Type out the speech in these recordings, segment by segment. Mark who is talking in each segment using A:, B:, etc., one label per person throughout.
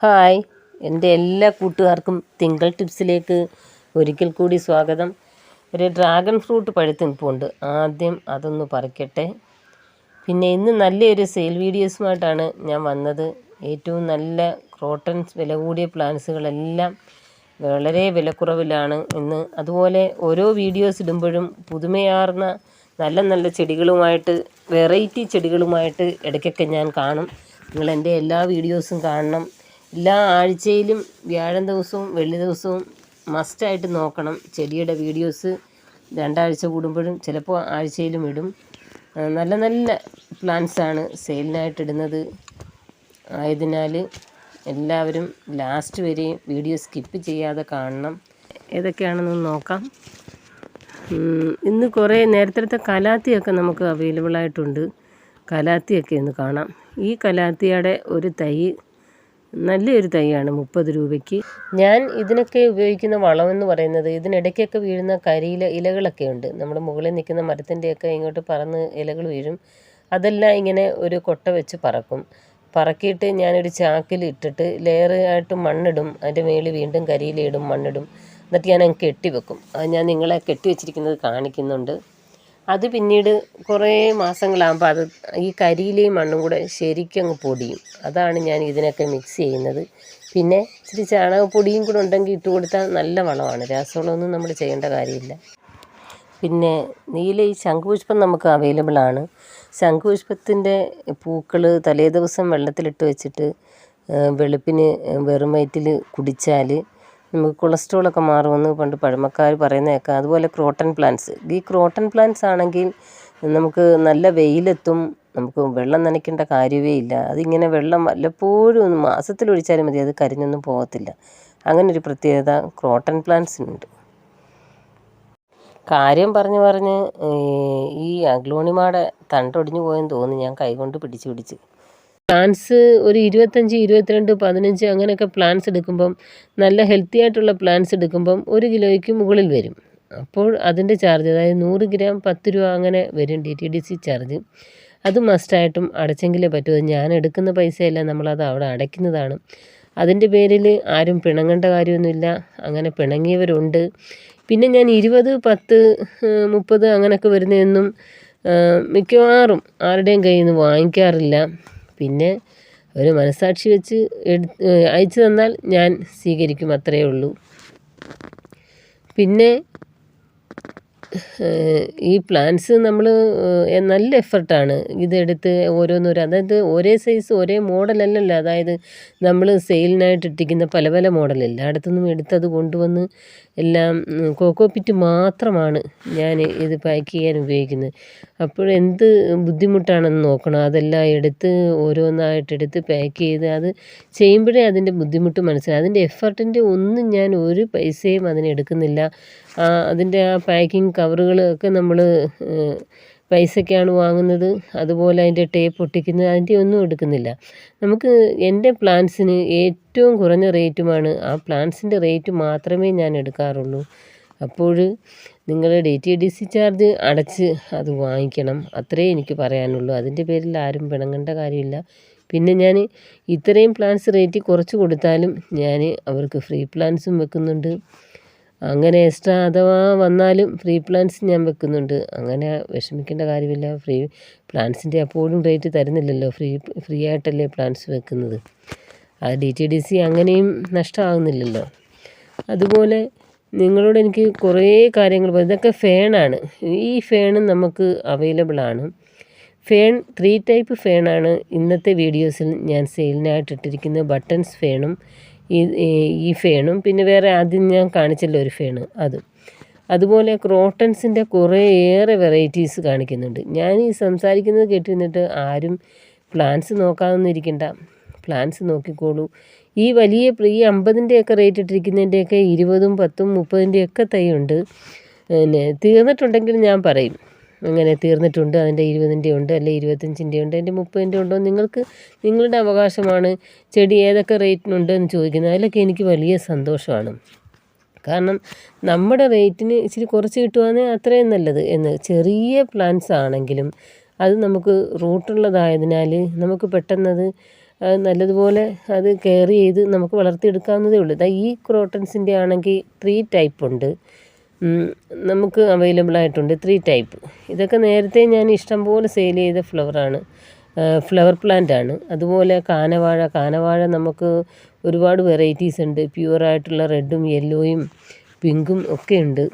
A: Hi, എൻ്റെ എല്ലാ കൂട്ടുകാർക്കും തിങ്കൾ ടിപ്സിലേക്ക് ഒരിക്കൽ കൂടി സ്വാഗതം. ഒരു ഡ്രാഗൺ ഫ്രൂട്ട് പഴുത്ത് നിൽപ്പുണ്ട്. ആദ്യം അതൊന്ന് പറിക്കട്ടെ. പിന്നെ ഇന്ന് നല്ലൊരു സെയിൽ വീഡിയോസുമായിട്ടാണ് ഞാൻ വന്നത്. ഏറ്റവും നല്ല ക്രോട്ടൺസ് വില കൂടിയ പ്ലാന്റ്സുകളെല്ലാം വളരെ വിലക്കുറവിലാണ് ഇന്ന്. അതുപോലെ ഓരോ വീഡിയോസ് ഇടുമ്പോഴും പുതുമയാർന്ന നല്ല നല്ല ചെടികളുമായിട്ട്, വെറൈറ്റി ചെടികളുമായിട്ട് ഇടയ്ക്കൊക്കെ ഞാൻ കാണും. നിങ്ങളെൻ്റെ എല്ലാ വീഡിയോസും കാണണം. എല്ലാ ആഴ്ചയിലും വ്യാഴം ദിവസവും വെള്ളി ദിവസവും മസ്റ്റായിട്ട് നോക്കണം. ചെടിയുടെ വീഡിയോസ് 2 ആഴ്ച കൂടുമ്പോഴും ചിലപ്പോൾ ആഴ്ചയിലും ഇടും. നല്ല നല്ല പ്ലാന്റ്സാണ് സെയിലിനായിട്ടിടുന്നത്. ആയതിനാൽ എല്ലാവരും ലാസ്റ്റ് വരെയും വീഡിയോ സ്കിപ്പ് ചെയ്യാതെ കാണണം. ഏതൊക്കെയാണെന്ന് നോക്കാം. ഇന്ന് കുറേ നേരത്തെ കലാത്തിയൊക്കെ നമുക്ക് അവൈലബിളായിട്ടുണ്ട്. കലാത്തിയൊക്കെ ഒന്ന് കാണാം. ഈ കലാത്തിയുടെ ഒരു തൈ നല്ലൊരു തൈയാണ് 30 രൂപയ്ക്ക്. ഞാൻ ഇതിനൊക്കെ ഉപയോഗിക്കുന്ന വളമെന്ന് പറയുന്നത്, ഇതിനിടയ്ക്കൊക്കെ വീഴുന്ന കരിയില ഇലകളൊക്കെ ഉണ്ട്. നമ്മുടെ മുകളിൽ നിൽക്കുന്ന മരത്തിൻ്റെയൊക്കെ ഇങ്ങോട്ട് പറന്ന് ഇലകൾ വീഴും. അതെല്ലാം ഇങ്ങനെ ഒരു കൊട്ട വെച്ച് പറക്കും. പറക്കിയിട്ട് ഞാനൊരു ചാക്കിൽ ഇട്ടിട്ട് ലെയറായിട്ട് മണ്ണിടും. അതിൻ്റെ മേളിൽ വീണ്ടും കരിയില ഇടും, മണ്ണിടും. എന്നിട്ട് ഞാനങ്ങ് കെട്ടിവെക്കും. അത് ഞാൻ നിങ്ങളെ കെട്ടി വെച്ചിരിക്കുന്നത് കാണിക്കുന്നുണ്ട്. അത് പിന്നീട് കുറേ മാസങ്ങളാകുമ്പോൾ അത് ഈ കരിയിലയും മണ്ണും കൂടെ ശരിക്കും അങ്ങ് പൊടിയും. അതാണ് ഞാൻ ഇതിനൊക്കെ മിക്സ് ചെയ്യുന്നത്. പിന്നെ ഇച്ചിരി ചാണകപ്പൊടിയും കൂടെ ഉണ്ടെങ്കിൽ ഇട്ട് കൊടുത്താൽ നല്ല വളമാണ്. രാസവളമൊന്നും നമ്മൾ ചെയ്യേണ്ട കാര്യമില്ല. പിന്നെ ഈ ശംഖുപുഷ്പം നമുക്ക് അവൈലബിളാണ്. ശംഖുപുഷ്പത്തിൻ്റെ പൂക്കൾ തലേ ദിവസം വെള്ളത്തിലിട്ട് വെച്ചിട്ട് വെളുപ്പിന് വെറും വയറ്റിൽ കുടിച്ചാൽ നമുക്ക് കൊളസ്ട്രോളൊക്കെ മാറുമെന്ന് പണ്ട് പഴമക്കാർ പറയുന്നതൊക്കെ. അതുപോലെ ക്രോട്ടൺ പ്ലാന്റ്സ്, ഈ ക്രോട്ടൺ പ്ലാന്റ്സ് ആണെങ്കിൽ നമുക്ക് നല്ല വെയിലെത്തും. നമുക്ക് വെള്ളം നനയ്ക്കേണ്ട കാര്യമേ ഇല്ല. അതിങ്ങനെ വെള്ളം വല്ലപ്പോഴും ഒന്ന് മാസത്തിലൊഴിച്ചാലും മതി, അത് കരിഞ്ഞൊന്നും പോകത്തില്ല. അങ്ങനൊരു പ്രത്യേകത ക്രോട്ടൺ പ്ലാന്റ്സിനുണ്ട്. കാര്യം പറഞ്ഞ് ഈ അഗ്ലോണിമയുടെ തണ്ടൊടിഞ്ഞു പോയെന്ന് തോന്നുന്നു. ഞാൻ കൈകൊണ്ട് പിടിച്ച് പ്ലാന്റ്സ് ഒരു 25, 22, 15 അങ്ങനെയൊക്കെ പ്ലാന്റ്സ് എടുക്കുമ്പം, നല്ല ഹെൽത്തി ആയിട്ടുള്ള പ്ലാന്റ്സ് എടുക്കുമ്പം 1 കിലോയ്ക്ക് മുകളിൽ വരും. അപ്പോൾ അതിൻ്റെ ചാർജ്, അതായത് 100 ഗ്രാം 10 രൂപ അങ്ങനെ വരും DTDC ചാർജ്. അത് മസ്റ്റായിട്ടും അടച്ചെങ്കിലേ പറ്റൂ. അത് ഞാൻ എടുക്കുന്ന പൈസയല്ല, നമ്മളത് അവിടെ അടയ്ക്കുന്നതാണ്. അതിൻ്റെ പേരിൽ ആരും പിണങ്ങേണ്ട കാര്യമൊന്നുമില്ല. അങ്ങനെ പിണങ്ങിയവരുണ്ട്. പിന്നെ ഞാൻ 20, 10, 30 അങ്ങനെയൊക്കെ വരുന്നതൊന്നും മിക്കവാറും ആരുടെയും കയ്യിൽ നിന്ന് വാങ്ങിക്കാറില്ല. പിന്നെ ഒരു മനസ്സാക്ഷി വെച്ച് അയച്ചു തന്നാൽ ഞാൻ സ്വീകരിക്കും, അത്രയേ ഉള്ളൂ. പിന്നെ ഈ പ്ലാന്റ്സ് നമ്മൾ നല്ല എഫർട്ടാണ് ഇതെടുത്ത് ഓരോന്നോരോ, അതായത് ഒരേ സൈസ് ഒരേ മോഡലല്ലല്ലോ. അതായത് നമ്മൾ സെയിലിനായിട്ട് ഇട്ടിരിക്കുന്ന പല പല മോഡൽ എല്ലായിടത്തുനിന്നും എടുത്തത് കൊണ്ടുവന്ന് എല്ലാം കോക്കോപിറ്റ് മാത്രമാണ് ഞാൻ ഇത് പാക്ക് ചെയ്യാൻ ഉപയോഗിക്കുന്നത്. അപ്പോഴെന്ത് ബുദ്ധിമുട്ടാണെന്ന് നോക്കണം. അതെല്ലാം എടുത്ത് ഓരോന്നായിട്ടെടുത്ത് പാക്ക് ചെയ്ത് അത് ചെയ്യുമ്പോഴേ അതിൻ്റെ ബുദ്ധിമുട്ട് മനസ്സിലാവും. അതിൻ്റെ എഫർട്ടിൻ്റെ ഒന്നും ഞാൻ ഒരു പൈസയും അതിനെടുക്കുന്നില്ല. അതിൻ്റെ ആ പാക്കിങ് കവറുകളൊക്കെ നമ്മൾ പൈസയ്ക്കാണ് വാങ്ങുന്നത്. അതുപോലെ അതിൻ്റെ ടേപ്പ് ഒട്ടിക്കുന്നത്, അതിൻ്റെ ഒന്നും എടുക്കുന്നില്ല. നമുക്ക് എൻ്റെ പ്ലാന്റ്സിന് ഏറ്റവും കുറഞ്ഞ റേറ്റുമാണ്. ആ പ്ലാന്റ്സിൻ്റെ റേറ്റ് മാത്രമേ ഞാൻ എടുക്കാറുള്ളൂ. അപ്പോൾ നിങ്ങൾ DTDC ചാർജ് അടച്ച് അത് വാങ്ങിക്കണം, അത്രേ എനിക്ക് പറയാനുള്ളൂ. അതിൻ്റെ പേരിൽ ആരും പിണങ്ങേണ്ട കാര്യമില്ല. പിന്നെ ഞാൻ ഇത്രയും പ്ലാന്റ്സ് റേറ്റ് കുറച്ച് കൊടുത്താലും ഞാൻ അവർക്ക് ഫ്രീ പ്ലാന്റ്സും വെക്കുന്നുണ്ട്. അങ്ങനെ എക്സ്ട്രാ അഥവാ വന്നാലും ഫ്രീ പ്ലാന്റ്സ് ഞാൻ വെക്കുന്നുണ്ട്. അങ്ങനെ വിഷമിക്കേണ്ട കാര്യമില്ല. ഫ്രീ പ്ലാന്റ്സിൻ്റെ അപ്പോഴും റേറ്റ് തരുന്നില്ലല്ലോ. ഫ്രീ ആയിട്ടല്ലേ പ്ലാന്റ്സ് വെക്കുന്നത്. അത് DTDC അങ്ങനെയും നഷ്ടമാകുന്നില്ലല്ലോ. അതുപോലെ നിങ്ങളോട് എനിക്ക് കുറേ കാര്യങ്ങൾ പറയും. ഇതൊക്കെ ഫേണാണ്. ഈ ഫേണും നമുക്ക് അവൈലബിളാണ്. ഫേൺ 3 ടൈപ്പ് ഫേണാണ് ഇന്നത്തെ വീഡിയോസിൽ ഞാൻ സെയിലിനായിട്ടിട്ടിരിക്കുന്നത്. ബട്ടൺസ് ഫേണും ഈ ഫേണും പിന്നെ വേറെ ആദ്യം ഞാൻ കാണിച്ചല്ലോ ഒരു ഫേണ്, അതും. അതുപോലെ ക്രോട്ടൺസിൻ്റെ കുറേയേറെ വെറൈറ്റീസ് കാണിക്കുന്നുണ്ട്. ഞാൻ ഈ സംസാരിക്കുന്നത് കേട്ടിരുന്നിട്ട് ആരും പ്ലാന്റ്സ് നോക്കാതൊന്നും ഇരിക്കണ്ട. പ്ലാന്റ്സ് നോക്കിക്കോളൂ. ഈ വലിയ ഈ 50-ൻ്റെയൊക്കെ റേറ്റ് ഇട്ടിരിക്കുന്നതിൻ്റെയൊക്കെ 20, 10, 30-ൻ്റെയൊക്കെ തൈയുണ്ട്. പിന്നെ തീർന്നിട്ടുണ്ടെങ്കിൽ ഞാൻ പറയും. അങ്ങനെ തീർന്നിട്ടുണ്ട്, അതിൻ്റെ 20-ൻ്റെ ഉണ്ട്, അല്ലെങ്കിൽ 25-ൻ്റെ ഉണ്ട്, അതിൻ്റെ 30-ൻ്റെ ഉണ്ടോ. നിങ്ങൾക്ക് നിങ്ങളുടെ അവകാശമാണ് ചെടി ഏതൊക്കെ റേറ്റിനുണ്ട് എന്ന് ചോദിക്കുന്നത്. അതിലൊക്കെ എനിക്ക് വലിയ സന്തോഷമാണ്. കാരണം നമ്മുടെ റേറ്റിന് ഇച്ചിരി കുറച്ച് കിട്ടുവാണെങ്കിൽ അത്രയും നല്ലത്. ചെറിയ പ്ലാന്റ്സ് ആണെങ്കിലും അത് നമുക്ക് റൂട്ടുള്ളതായതിനാൽ നമുക്ക് പെട്ടെന്നത് നല്ലതുപോലെ അത് കെയർ ചെയ്ത് നമുക്ക് വളർത്തിയെടുക്കാവുന്നതേ ഉള്ളൂ. ഈ ക്രോട്ടൺസിൻ്റെ ആണെങ്കിൽ 3 ടൈപ്പ് ഉണ്ട്, നമുക്ക് അവൈലബിൾ ആയിട്ടുണ്ട് 3 ടൈപ്പ്. ഇതൊക്കെ നേരത്തെ ഞാൻ ഇഷ്ടംപോലെ സെയിൽ ചെയ്ത ഫ്ലവർ പ്ലാന്റ് ആണ്. അതുപോലെ കാനവാഴ നമുക്ക് ഒരുപാട് വെറൈറ്റീസ് ഉണ്ട്. പ്യുവറായിട്ടുള്ള റെഡും യെല്ലോയും പിങ്കും ഒക്കെ ഉണ്ട്.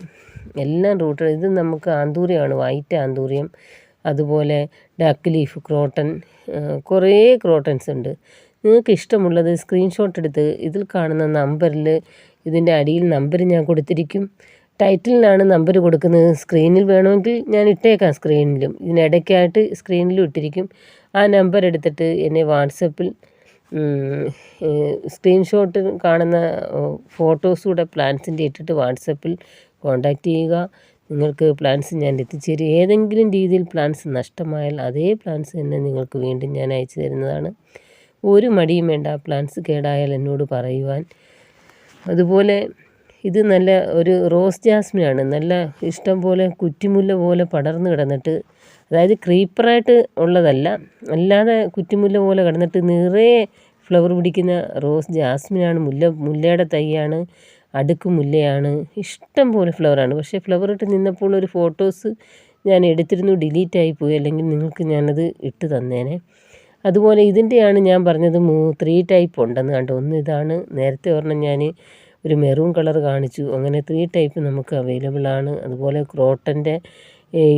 A: എല്ലാം റൂട്ട്. ഇത് നമുക്ക് ആന്തൂര്യമാണ്, വൈറ്റ് ആന്തൂര്യം. അതുപോലെ ഡക്ക് ലീഫ് ക്രോട്ടൺ, കുറേ ക്രോട്ടൺസ് ഉണ്ട്. നിങ്ങൾക്ക് ഇഷ്ടമുള്ളത് സ്ക്രീൻഷോട്ട് എടുത്ത് ഇതിൽ കാണുന്ന നമ്പറിൽ, ഇതിൻ്റെ അടിയിൽ നമ്പർ ഞാൻ കൊടുത്തിരിക്കും. ടൈറ്റിലിനാണ് നമ്പർ കൊടുക്കുന്നത്. സ്ക്രീനിൽ വേണമെങ്കിൽ ഞാൻ ഇട്ടേക്കാം, സ്ക്രീനിലും ഇതിനിടയ്ക്കായിട്ട് സ്ക്രീനിലും ഇട്ടിരിക്കും. ആ നമ്പർ എടുത്തിട്ട് എന്നെ വാട്സപ്പിൽ സ്ക്രീൻഷോട്ട് കാണുന്ന ഫോട്ടോസൂടെ പ്ലാൻസിൻ്റെ ഇട്ടിട്ട് വാട്സപ്പിൽ കോൺടാക്റ്റ് ചെയ്യുക. നിങ്ങൾക്ക് പ്ലാൻസ് ഞാൻ എത്തിച്ചേരും. ഏതെങ്കിലും രീതിയിൽ പ്ലാൻസ് നഷ്ടമായാൽ അതേ പ്ലാൻസ് തന്നെ നിങ്ങൾക്ക് വീണ്ടും ഞാൻ അയച്ചു തരുന്നതാണ്. ഒരു മടിയും വേണ്ട, പ്ലാൻസ് കേടായാൽ എന്നോട് പറയുവാൻ. അതുപോലെ ഇത് നല്ല ഒരു റോസ് ജാസ്മിനാണ്. നല്ല ഇഷ്ടം പോലെ കുറ്റിമുല്ല പോലെ പടർന്ന് കിടന്നിട്ട്, അതായത് ക്രീപ്പറായിട്ട് ഉള്ളതല്ല, അല്ലാതെ കുറ്റിമുല്ല പോലെ കിടന്നിട്ട് നിറയെ ഫ്ലവർ പിടിക്കുന്ന റോസ് ജാസ്മിനാണ്. മുല്ലയുടെ തൈയാണ്, അടുക്ക് മുല്ലയാണ്. ഇഷ്ടം പോലെ ഫ്ലവറാണ്. പക്ഷേ ഫ്ലവർ ഇട്ട് നിന്നപ്പോൾ ഒരു ഫോട്ടോസ് ഞാൻ എടുത്തിരുന്നു, ഡിലീറ്റ് ആയിപ്പോയി. അല്ലെങ്കിൽ നിങ്ങൾക്ക് ഞാനത് ഇട്ട് തന്നേനെ. അതുപോലെ ഇതിൻ്റെയാണ് ഞാൻ പറഞ്ഞത് 3 ടൈപ്പ് ഉണ്ടെന്ന് കണ്ടോ. ഒന്ന് ഇതാണ്, നേരത്തെ ഒരെണ്ണം ഞാൻ ഒരു മെറൂൺ കളർ കാണിച്ചു. അങ്ങനെ 3 ടൈപ്പ് നമുക്ക് അവൈലബിൾ ആണ്. അതുപോലെ ക്രോട്ടൻ്റെ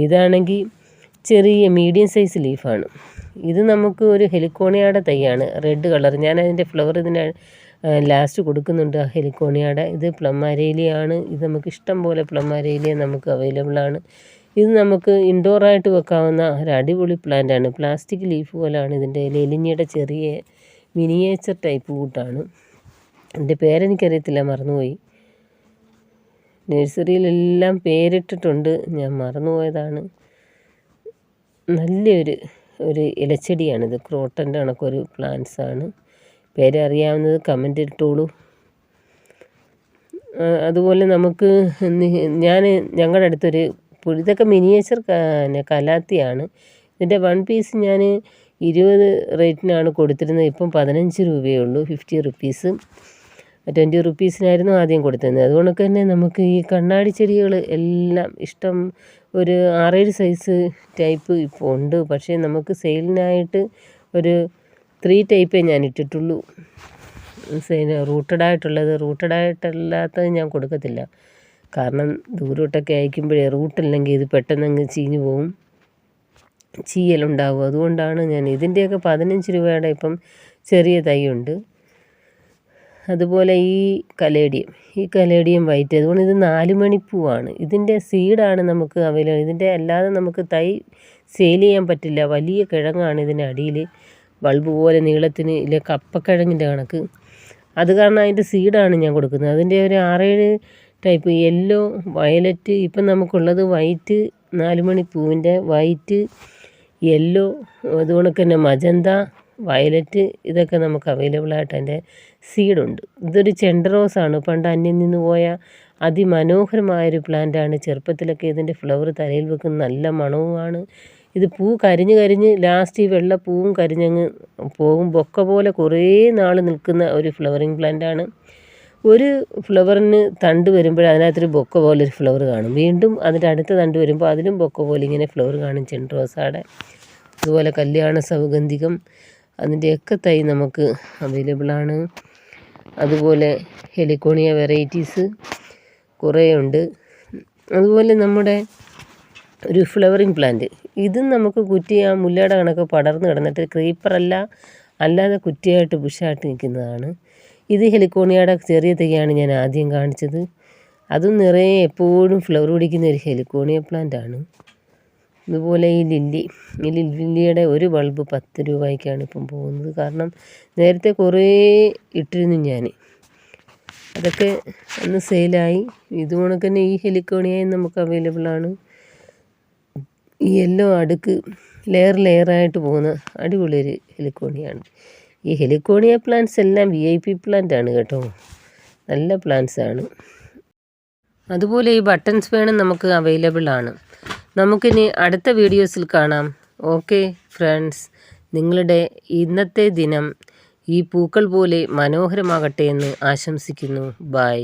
A: ഇതാണെങ്കിൽ ചെറിയ മീഡിയം സൈസ് ലീഫാണ്. ഇത് നമുക്ക് ഒരു ഹെലിക്കോണിയയുടെ തൈയാണ്, റെഡ് കളർ. ഞാൻ അതിൻ്റെ ഫ്ലവർ ഇതിന് ലാസ്റ്റ് കൊടുക്കുന്നുണ്ട്, ആ ഹെലിക്കോണിയയുടെ. ഇത് പ്ലം അരേലിയാണ്. ഇത് നമുക്ക് ഇഷ്ടം പോലെ പ്ലം അരേലിയ നമുക്ക് അവൈലബിൾ ആണ്. ഇത് നമുക്ക് ഇൻഡോറായിട്ട് വെക്കാവുന്ന ഒരു അടിപൊളി പ്ലാന്റാണ്. പ്ലാസ്റ്റിക് ലീഫ് പോലെയാണ് ഇതിൻ്റെ. എലിഞ്ഞയുടെ ചെറിയ മിനിയേച്ചർ ടൈപ്പ് കൂട്ടാണ്. എൻ്റെ പേരെനിക്കറിയത്തില്ല, മറന്നുപോയി. നഴ്സറിയിലെല്ലാം പേരിട്ടിട്ടുണ്ട്, ഞാൻ മറന്നുപോയതാണ്. നല്ലൊരു ഇലച്ചെടിയാണിത്. ക്രോട്ടൻ്റെ കണക്കൊരു പ്ലാന്റ്സാണ്. പേരറിയാവുന്നത് കമൻ്റ് ഇട്ടോളൂ. അതുപോലെ നമുക്ക് ഞങ്ങളുടെ അടുത്തൊരു ഇതൊക്കെ മിനിയേച്ചർ കലാത്തിയാണ്. ഇതിൻ്റെ 1 പീസ് ഞാൻ 20 റേറ്റിനാണ് കൊടുത്തിരുന്നത്. ഇപ്പം 15 രൂപയേ ഉള്ളൂ, 50 റുപ്പീസ്. 20 റുപ്പീസിനായിരുന്നു ആദ്യം കൊടുത്തിരുന്നത്. അതുകൊണ്ട് തന്നെ നമുക്ക് ഈ കണ്ണാടി ചെടികൾ എല്ലാം ഇഷ്ടം ഒരു 6-7 സൈസ് ടൈപ്പ് ഇപ്പോൾ ഉണ്ട്. പക്ഷേ നമുക്ക് സെയിലിനായിട്ട് ഒരു 3 ടൈപ്പേ ഞാൻ ഇട്ടിട്ടുള്ളൂ. റൂട്ടഡായിട്ടല്ലാത്തത് ഞാൻ കൊടുക്കത്തില്ല. കാരണം ദൂരോട്ടൊക്കെ അയക്കുമ്പോഴേ റൂട്ടില്ലെങ്കിൽ ഇത് പെട്ടെന്നങ്ങ് ചീഞ്ഞു പോവും, ചീയലുണ്ടാവും. അതുകൊണ്ടാണ് ഞാൻ ഇതിൻ്റെയൊക്കെ 15 രൂപയുടെ ഇപ്പം ചെറിയ തൈയുണ്ട്. അതുപോലെ ഈ കലേഡിയം വൈറ്റ്, അതുകൊണ്ട് ഇത് 4 മണിപ്പൂവാണ്. ഇതിൻ്റെ സീഡാണ് നമുക്ക് അവൈലബിൾ. ഇതിൻ്റെ അല്ലാതെ നമുക്ക് തൈ സെയിൽ ചെയ്യാൻ പറ്റില്ല. വലിയ കിഴങ്ങാണ് ഇതിൻ്റെ അടിയിൽ, ബൾബ് പോലെ നീളത്തിന്, ഇല്ല കപ്പക്കിഴങ്ങിൻ്റെ കണക്ക്. അത് കാരണം അതിൻ്റെ സീഡാണ് ഞാൻ കൊടുക്കുന്നത്. അതിൻ്റെ ഒരു 6-7 ടൈപ്പ്, യെല്ലോ, വയലറ്റ്. ഇപ്പം നമുക്കുള്ളത് വൈറ്റ്, 4 മണിപ്പൂവിൻ്റെ വൈറ്റ്, യെല്ലോ, അതുകൊണ്ടൊക്കെ തന്നെ മജന്ത, വയലറ്റ്, ഇതൊക്കെ നമുക്ക് അവൈലബിൾ ആയിട്ട് അതിൻ്റെ സീഡുണ്ട്. ഇതൊരു ചെണ്ട റോസാണ്, പണ്ട് അന്യം നിന്ന് പോയ അതിമനോഹരമായൊരു പ്ലാന്റാണ്. ചെറുപ്പത്തിലൊക്കെ ഇതിൻ്റെ ഫ്ലവർ തലയിൽ വെക്കുന്ന നല്ല മണവുമാണ്. ഇത് പൂ കരിഞ്ഞ് ലാസ്റ്റ് ഈ വെള്ളപ്പൂവും കരിഞ്ഞങ്ങ് പോകും. ബൊക്ക പോലെ കുറേ നാൾ നിൽക്കുന്ന ഒരു ഫ്ലവറിങ് പ്ലാന്റാണ്. ഒരു ഫ്ലവറിന് തണ്ട് വരുമ്പോൾ അതിനകത്തൊരു ബൊക്ക പോലെ ഒരു ഫ്ലവർ കാണും. വീണ്ടും അതിൻ്റെ അടുത്ത തണ്ട് വരുമ്പോൾ അതിലും ബൊക്ക പോലെ ഇങ്ങനെ ഫ്ലവർ കാണും ചെണ്ട റോസാടെ. അതുപോലെ കല്യാണ സൗഗന്ധികം, അതിൻ്റെയൊക്കെ തൈ നമുക്ക് അവൈലബിളാണ്. അതുപോലെ ഹെലിക്കോണിയ വെറൈറ്റീസ് കുറേ ഉണ്ട്. അതുപോലെ നമ്മുടെ ഒരു ഫ്ലവറിങ് പ്ലാന്റ്, ഇതും നമുക്ക് കുറ്റി ആ മുല്ലയുടെ കണക്ക് പടർന്ന് കിടന്നിട്ട് ക്രീപ്പറല്ല, അല്ലാതെ കുറ്റിയായിട്ട് ബുഷായിട്ട് നിൽക്കുന്നതാണ്. ഇത് ഹെലിക്കോണിയയുടെ ചെറിയ തൈയാണ് ഞാൻ ആദ്യം കാണിച്ചത്. അതും നിറയെ എപ്പോഴും ഫ്ലവർ പിടിക്കുന്ന ഒരു ഹെലിക്കോണിയ പ്ലാന്റാണ്. അതുപോലെ ഈ ലില്ലിയുടെ ഒരു ബൾബ് 10 രൂപയ്ക്കാണ് ഇപ്പം പോകുന്നത്. കാരണം നേരത്തെ കുറേ ഇട്ടിരുന്നു ഞാൻ, അതൊക്കെ അന്ന് സെയിലായി. ഇതുകൊണ്ട് തന്നെ ഈ ഹെലിക്കോണിയയും നമുക്ക് അവൈലബിളാണ്. ഈ യെല്ലോ അടുക്ക് ലെയറായിട്ട് പോകുന്ന അടിപൊളി ഒരു ഹെലിക്കോണിയാണ്. ഈ ഹെലിക്കോണിയ പ്ലാന്റ്സ് എല്ലാം VIP പ്ലാന്റാണ് കേട്ടോ, നല്ല പ്ലാന്റ്സാണ്. അതുപോലെ ഈ ബട്ടൺസ് വേണം നമുക്ക് അവൈലബിളാണ്. നമുക്കിനി അടുത്ത വീഡിയോസിൽ കാണാം. ഓക്കെ ഫ്രണ്ട്സ്, നിങ്ങളുടെ ഇന്നത്തെ ദിനം ഈ പൂക്കൾ പോലെ മനോഹരമാകട്ടെ എന്ന് ആശംസിക്കുന്നു. ബൈ.